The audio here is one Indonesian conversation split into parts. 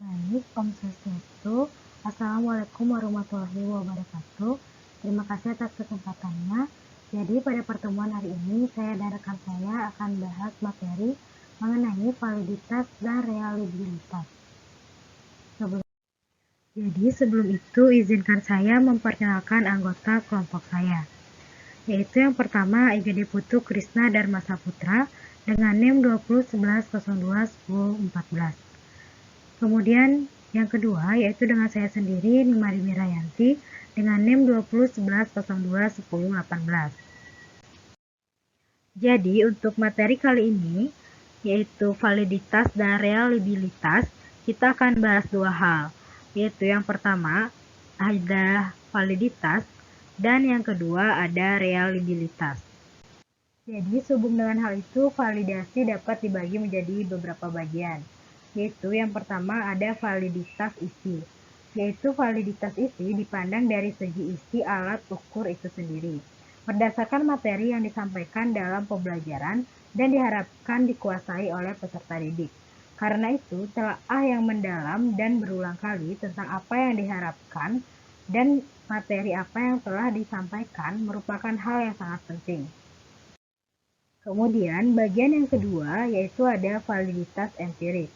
Baik, Om Swastiastu. Assalamualaikum warahmatullahi wabarakatuh. Terima kasih atas kesempatannya. Jadi pada pertemuan hari ini saya dan rekan saya akan bahas materi mengenai validitas dan reliabilitas. Sebelum itu izinkan saya memperkenalkan anggota kelompok saya, yaitu yang pertama IGD Putu Krisna Dharma Saputra dengan NIM 2011021014. Kemudian yang kedua yaitu dengan saya sendiri Nimari Mirayanti dengan NIM 2011021018. Jadi untuk materi kali ini yaitu validitas dan reliabilitas, kita akan bahas dua hal, yaitu yang pertama ada validitas dan yang kedua ada reliabilitas. Jadi sehubung dengan hal itu, validasi dapat dibagi menjadi beberapa bagian, yaitu yang pertama ada validitas isi, yaitu validitas isi dipandang dari segi isi alat ukur itu sendiri, berdasarkan materi yang disampaikan dalam pembelajaran dan diharapkan dikuasai oleh peserta didik. Karena itu, telaah yang mendalam dan berulang kali tentang apa yang diharapkan dan materi apa yang telah disampaikan merupakan hal yang sangat penting. Kemudian bagian yang kedua yaitu ada validitas empirik.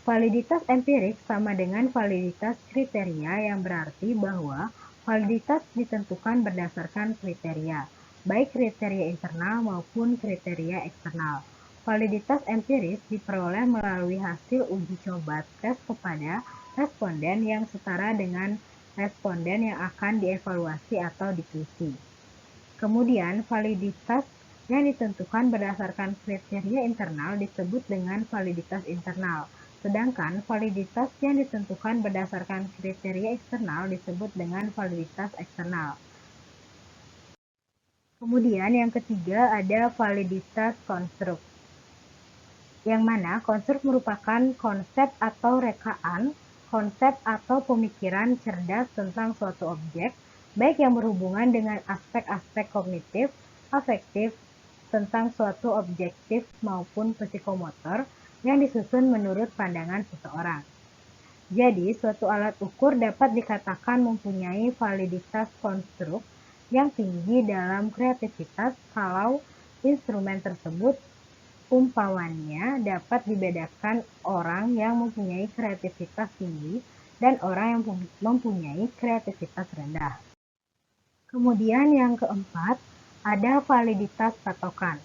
Validitas empirik sama dengan validitas kriteria yang berarti bahwa validitas ditentukan berdasarkan kriteria, baik kriteria internal maupun kriteria eksternal. Validitas empiris diperoleh melalui hasil uji coba tes kepada responden yang setara dengan responden yang akan dievaluasi atau diteliti. Kemudian validitas yang ditentukan berdasarkan kriteria internal disebut dengan validitas internal, sedangkan validitas yang ditentukan berdasarkan kriteria eksternal disebut dengan validitas eksternal. Kemudian yang ketiga ada validitas konstruk, yang mana konstruk merupakan konsep atau rekaan, konsep atau pemikiran cerdas tentang suatu objek, baik yang berhubungan dengan aspek-aspek kognitif, afektif, tentang suatu objektif maupun psikomotor yang disusun menurut pandangan seseorang. Jadi, suatu alat ukur dapat dikatakan mempunyai validitas konstruk yang tinggi dalam kreativitas kalau instrumen tersebut umpamanya dapat dibedakan orang yang mempunyai kreativitas tinggi dan orang yang mempunyai kreativitas rendah. Kemudian yang keempat, ada validitas patokan.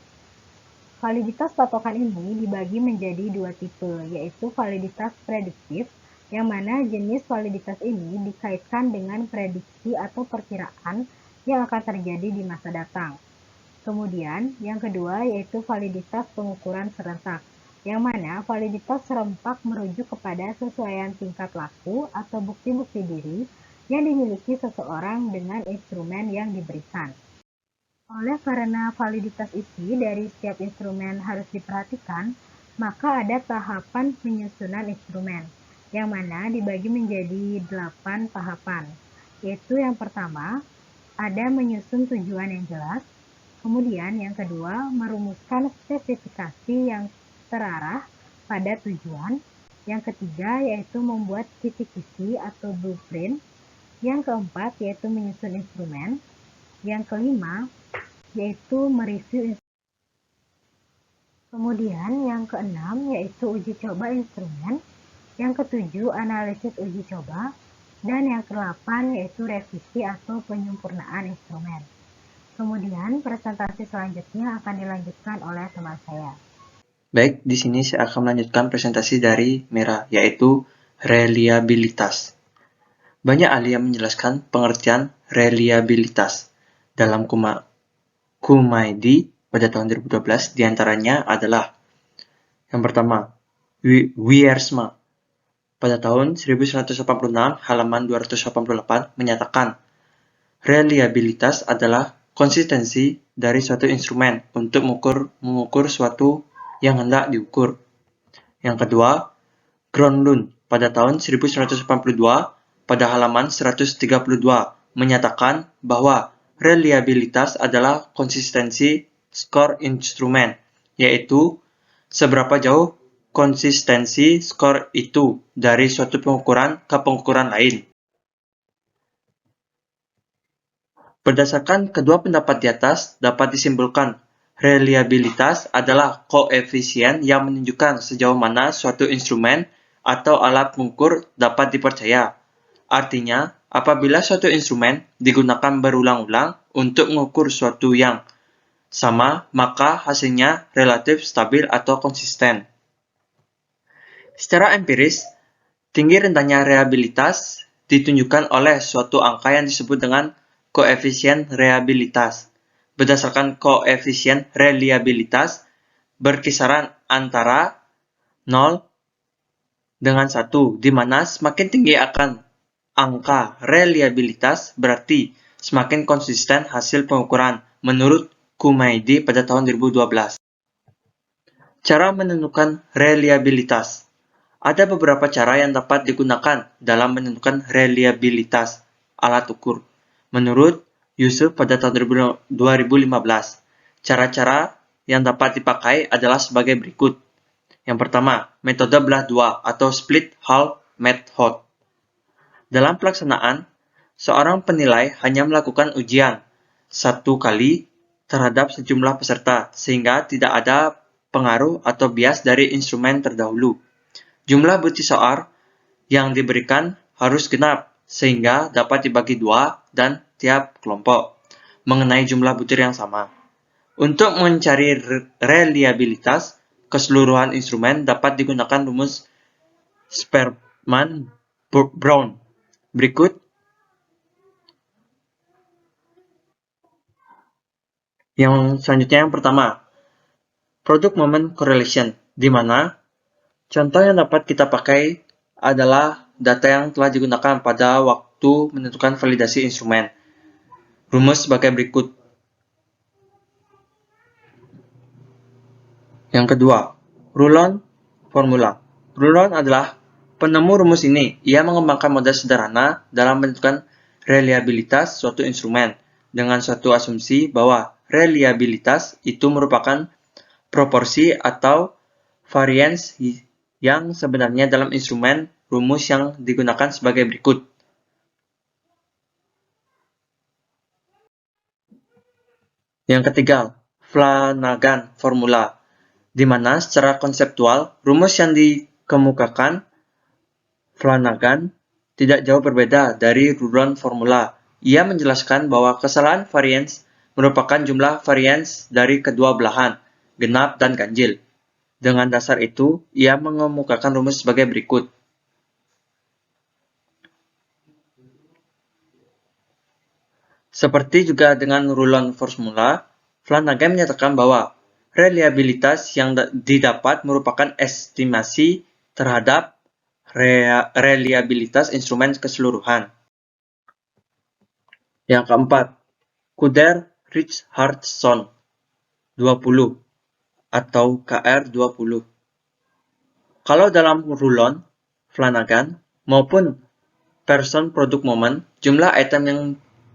Validitas patokan ini dibagi menjadi dua tipe, yaitu validitas prediktif, yang mana jenis validitas ini dikaitkan dengan prediksi atau perkiraan yang akan terjadi di masa datang. Kemudian, yang kedua yaitu validitas pengukuran serentak, yang mana validitas serempak merujuk kepada sesuaian tingkat laku atau bukti-bukti diri yang dimiliki seseorang dengan instrumen yang diberikan. Oleh karena validitas isi dari setiap instrumen harus diperhatikan, maka ada tahapan penyusunan instrumen, yang mana dibagi menjadi 8 tahapan, yaitu yang pertama, ada menyusun tujuan yang jelas, kemudian yang kedua, merumuskan spesifikasi yang terarah pada tujuan, yang ketiga yaitu membuat kisi-kisi atau blueprint, yang keempat yaitu menyusun instrumen, yang kelima yaitu mereview instrumen. Kemudian yang keenam yaitu uji coba instrumen, yang ketujuh analisis uji coba, dan yang kedelapan yaitu revisi atau penyempurnaan instrumen. Kemudian presentasi selanjutnya akan dilanjutkan oleh teman saya. Baik, di sini saya akan melanjutkan presentasi dari Mira, yaitu reliabilitas. Banyak ahli yang menjelaskan pengertian reliabilitas dalam Kumaidi pada tahun 2012, diantaranya adalah yang pertama, Wiersma pada tahun 1986 halaman 288 menyatakan reliabilitas adalah konsistensi dari suatu instrumen untuk mengukur suatu yang hendak diukur. Yang kedua, Gronlund pada tahun 1982 pada halaman 132 menyatakan bahwa reliabilitas adalah konsistensi skor instrumen, yaitu seberapa jauh konsistensi skor itu dari suatu pengukuran ke pengukuran lain. Berdasarkan kedua pendapat di atas, dapat disimpulkan reliabilitas adalah koefisien yang menunjukkan sejauh mana suatu instrumen atau alat pengukur dapat dipercaya. Artinya, apabila suatu instrumen digunakan berulang-ulang untuk mengukur suatu yang sama, maka hasilnya relatif stabil atau konsisten. Secara empiris, tinggi rendahnya reliabilitas ditunjukkan oleh suatu angka yang disebut dengan koefisien reliabilitas. Berdasarkan koefisien reliabilitas berkisaran antara 0 dengan 1, di mana semakin tinggi akan angka reliabilitas berarti semakin konsisten hasil pengukuran menurut Kumaidi pada tahun 2012. Cara menentukan reliabilitas. Ada beberapa cara yang dapat digunakan dalam menentukan reliabilitas alat ukur. Menurut Yusuf pada tahun 2015, cara-cara yang dapat dipakai adalah sebagai berikut. Yang pertama, metode belah dua atau split hull method. Dalam pelaksanaan, seorang penilai hanya melakukan ujian satu kali terhadap sejumlah peserta, sehingga tidak ada pengaruh atau bias dari instrumen terdahulu. Jumlah butir soal yang diberikan harus genap, sehingga dapat dibagi dua dan tiap kelompok mengenai jumlah butir yang sama. Untuk mencari reliabilitas keseluruhan instrumen dapat digunakan rumus Spearman-Brown. Berikut yang selanjutnya, yang pertama, product moment correlation, di mana contoh yang dapat kita pakai adalah data yang telah digunakan pada waktu menentukan validasi instrumen. Rumus sebagai berikut. Yang kedua, Rulon formula. Rulon adalah penemu rumus ini. Ia mengembangkan model sederhana dalam menentukan reliabilitas suatu instrumen dengan suatu asumsi bahwa reliabilitas itu merupakan proporsi atau variance yang sebenarnya dalam instrumen. Rumus yang digunakan sebagai berikut. Yang ketiga, Flanagan formula, di mana secara konseptual rumus yang dikemukakan Flanagan tidak jauh berbeda dari Rulon formula. Ia menjelaskan bahwa kesalahan variance merupakan jumlah variance dari kedua belahan, genap dan ganjil. Dengan dasar itu, ia mengemukakan rumus sebagai berikut. Seperti juga dengan Rulon formula, Flanagan menyatakan bahwa reliabilitas yang didapat merupakan estimasi terhadap reliabilitas instrumen keseluruhan. Yang keempat, Kuder-Richardson 20 atau KR20. Kalau dalam Rulon, Flanagan, maupun Pearson product moment, jumlah item yang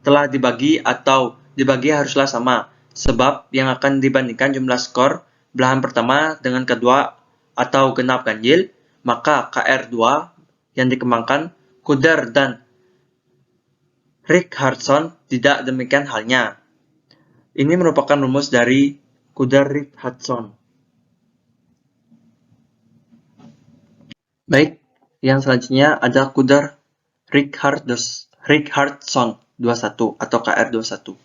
telah dibagi atau dibagi haruslah sama, sebab yang akan dibandingkan jumlah skor belahan pertama dengan kedua atau genap ganjil, maka KR2 yang dikembangkan Kuder dan Richardson tidak demikian halnya. Ini merupakan rumus dari Kuder-Richardson. Baik, yang selanjutnya ada Kuder-Richardson 21 atau KR21.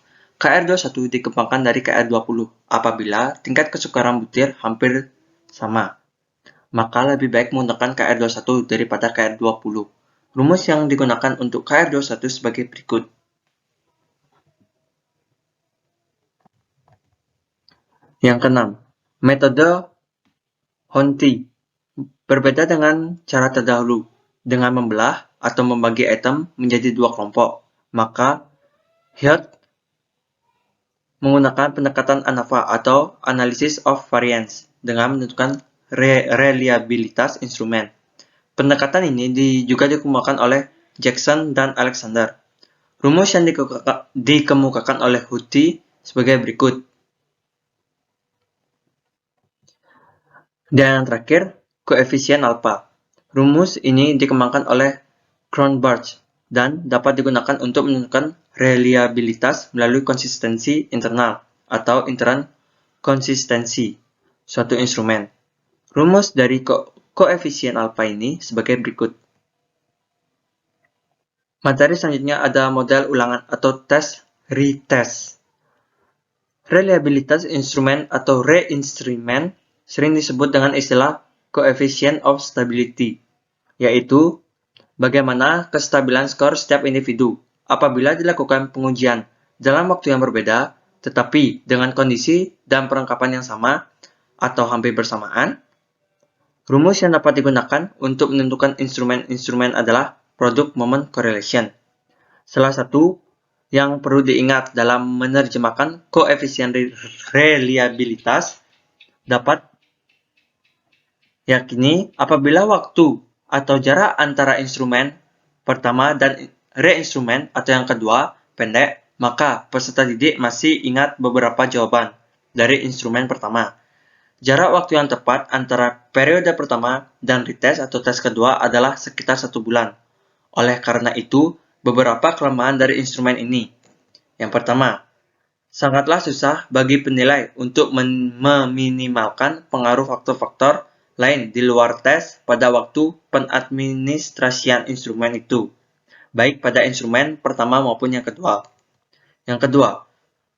KR21 dikembangkan dari KR20 apabila tingkat kesukaran butir hampir sama. Maka lebih baik menggunakan KR21 daripada KR20. Rumus yang digunakan untuk KR21 sebagai berikut. Yang keenam, metode Honti. Berbeda dengan cara terdahulu, dengan membelah atau membagi item menjadi dua kelompok, maka Heath menggunakan pendekatan ANAVA atau Analysis of Variance dengan menentukan reliabilitas instrumen. Pendekatan ini juga dikemukakan oleh Jackson dan Alexander. Rumus yang dikemukakan oleh Honti sebagai berikut. Dan yang terakhir, koefisien alfa. Rumus ini dikembangkan oleh Cronbach dan dapat digunakan untuk menentukan reliabilitas melalui konsistensi internal atau internal konsistensi suatu instrumen. Rumus dari koefisien alfa ini sebagai berikut. Materi selanjutnya ada model ulangan atau tes retest. Reliabilitas instrumen atau re-instrument sering disebut dengan istilah coefficient of stability, yaitu bagaimana kestabilan skor setiap individu apabila dilakukan pengujian dalam waktu yang berbeda, tetapi dengan kondisi dan perlengkapan yang sama atau hampir bersamaan. Rumus yang dapat digunakan untuk menentukan instrumen-instrumen adalah product moment correlation. Salah satu yang perlu diingat dalam menerjemahkan koefisien reliabilitas dapat yakini apabila waktu atau jarak antara instrumen pertama dan re-instrumen atau yang kedua pendek, maka peserta didik masih ingat beberapa jawaban dari instrumen pertama. Jarak waktu yang tepat antara periode pertama dan retest atau tes kedua adalah sekitar 1 bulan. Oleh karena itu, beberapa kelemahan dari instrumen ini. Yang pertama, sangatlah susah bagi penilai untuk meminimalkan pengaruh faktor-faktor lain di luar tes pada waktu penadministrasian instrumen itu, baik pada instrumen pertama maupun yang kedua. Yang kedua,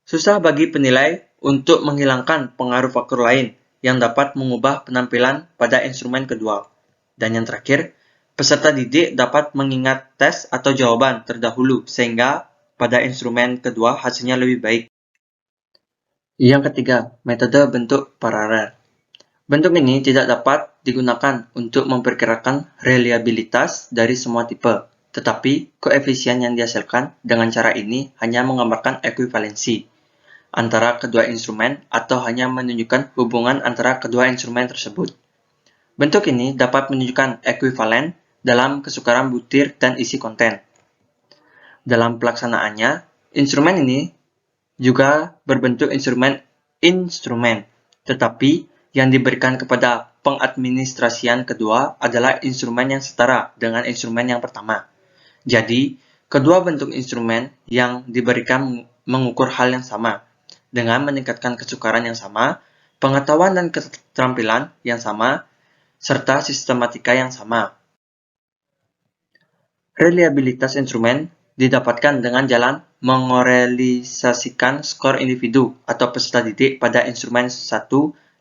susah bagi penilai untuk menghilangkan pengaruh faktor lain yang dapat mengubah penampilan pada instrumen kedua. Dan yang terakhir, peserta didik dapat mengingat tes atau jawaban terdahulu sehingga pada instrumen kedua hasilnya lebih baik. Yang ketiga, metode bentuk paralel. Bentuk ini tidak dapat digunakan untuk memperkirakan reliabilitas dari semua tipe, tetapi koefisien yang dihasilkan dengan cara ini hanya menggambarkan ekuivalensi antara kedua instrumen atau hanya menunjukkan hubungan antara kedua instrumen tersebut. Bentuk ini dapat menunjukkan ekuivalen dalam kesukaran butir dan isi konten. Dalam pelaksanaannya, instrumen ini juga berbentuk instrumen, tetapi yang diberikan kepada pengadministrasian kedua adalah instrumen yang setara dengan instrumen yang pertama. Jadi, kedua bentuk instrumen yang diberikan mengukur hal yang sama, dengan meningkatkan kesukaran yang sama, pengetahuan dan keterampilan yang sama, serta sistematika yang sama. Reliabilitas instrumen didapatkan dengan jalan mengorealisasikan skor individu atau peserta didik pada instrumen 1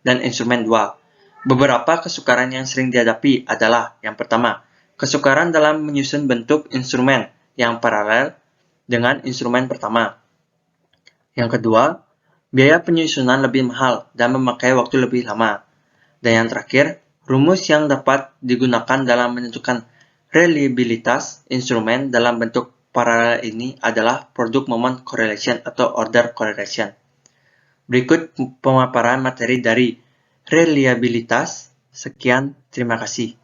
dan instrumen 2. Beberapa kesukaran yang sering dihadapi adalah yang pertama, kesukaran dalam menyusun bentuk instrumen yang paralel dengan instrumen pertama. Yang kedua, biaya penyusunan lebih mahal dan memakai waktu lebih lama. Dan yang terakhir, rumus yang dapat digunakan dalam menentukan reliabilitas instrumen dalam bentuk paralel ini adalah product moment correlation atau order correlation. Berikut pemaparan materi dari reliabilitas. Sekian, terima kasih.